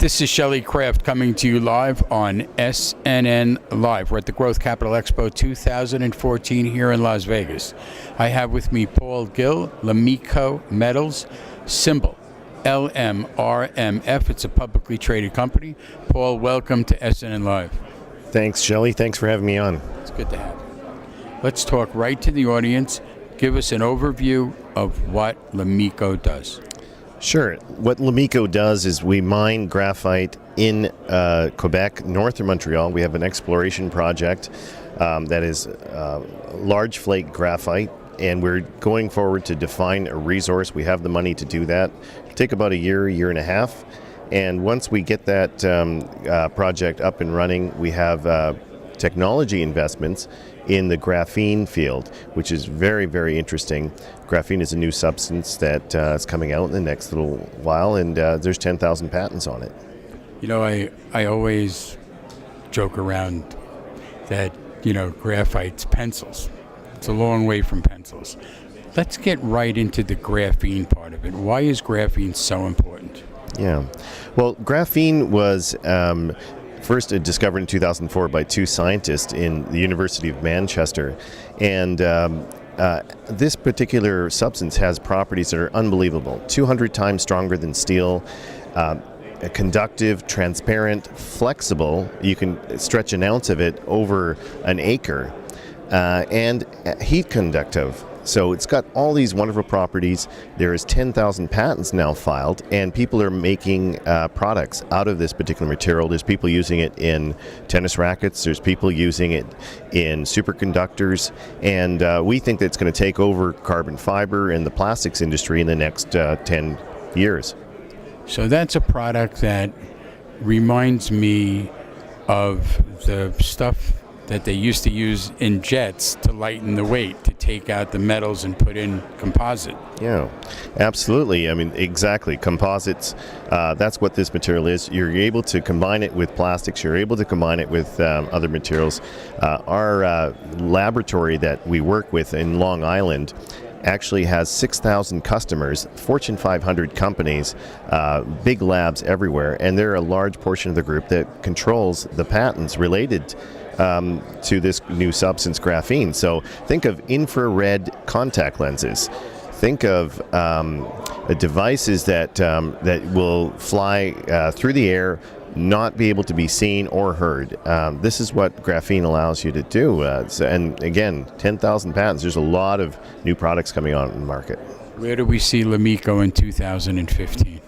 This is Shelley Kraft coming to you live on SNNLive. We're at the Growth Capital Expo 2014 here in Las Vegas. I have with me Paul Gill, Lomiko Metals, symbol LMRMF. It's a publicly traded company. Paul, welcome to SNNLive. Thanks, Shelley. Thanks for having me on. It's good to have you. Let's talk right to the audience. Give us an overview of what Lomiko does. Sure. What Lomiko does is we mine graphite in Quebec, north of Montreal. We have an exploration project that is large flake graphite, and we're going forward to define a resource. We have the money to do that. It'll take about a year and a half. And once we get that project up and running, we have technology investments in the graphene field, which is very, very interesting. Graphene is a new substance that is coming out in the next little while, and there's 10,000 patents on it. You know, I always joke around that, graphite's pencils. It's a long way from pencils. Let's get right into the graphene part of it. Why is graphene so important? Yeah. Well, graphene was first discovered in 2004 by two scientists in the University of Manchester. And this particular substance has properties that are unbelievable. 200 times stronger than steel, conductive, transparent, flexible. You can stretch an ounce of it over an acre, and heat conductive. So it's got all these wonderful properties. There is 10,000 patents now filed, and people are making products out of this particular material. There's people using it in tennis rackets. There's people using it in superconductors, and we think that it's going to take over carbon fiber and the plastics industry in the next 10 years. So that's a product that reminds me of the stuff that they used to use in jets to lighten the weight, to take out the metals and put in composite. Yeah, absolutely. I mean, exactly. Composites, that's what this material is. You're able to combine it with plastics. You're able to combine it with other materials. Our laboratory that we work with in Long Island actually has 6,000 customers, Fortune 500 companies, big labs everywhere, and they're a large portion of the group that controls the patents related to this new substance, graphene. So think of infrared contact lenses. Think of devices that will fly through the air, not be able to be seen or heard. This is what graphene allows you to do. And again, 10,000 patents. There's a lot of new products coming on in the market. Where do we see Lomiko in 2015?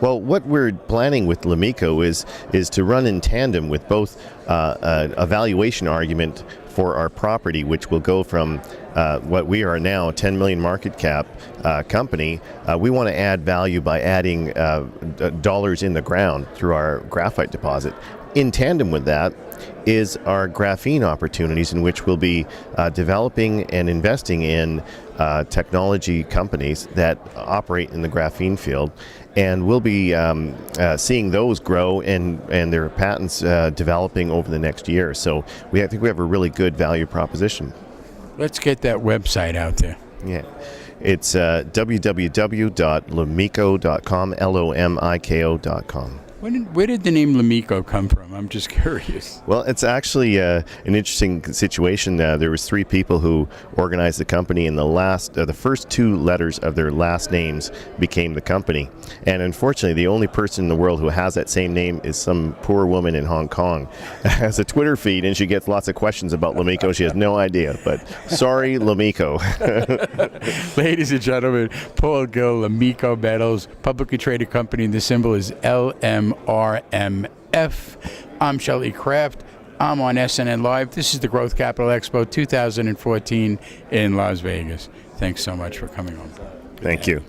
Well, what we're planning with Lomiko is to run in tandem with both a valuation argument for our property, which will go from what we are now, a 10 million market cap company. We want to add value by adding dollars in the ground through our graphite deposit. In tandem with that is our graphene opportunities, in which we'll be developing and investing in technology companies that operate in the graphene field, and we'll be seeing those grow and their patents developing over the next year. So I think we have a really good value proposition. Let's get that website out there. Yeah. It's www.lomiko.com, LOMIKO.com. Where did the name Lomiko come from? I'm just curious. Well, it's actually an interesting situation. There was three people who organized the company, and the first two letters of their last names became the company. And unfortunately, the only person in the world who has that same name is some poor woman in Hong Kong. Has a Twitter feed, and she gets lots of questions about Lomiko. She has no idea, but sorry, Lomiko. Ladies and gentlemen, Paul Gill, Lomiko Metals, publicly traded company, and the symbol is LMRMF. I'm Shelley Kraft. I'm on SNNLive. This is the Growth Capital Expo 2014 in Las Vegas. Thanks so much for coming on. Thank you.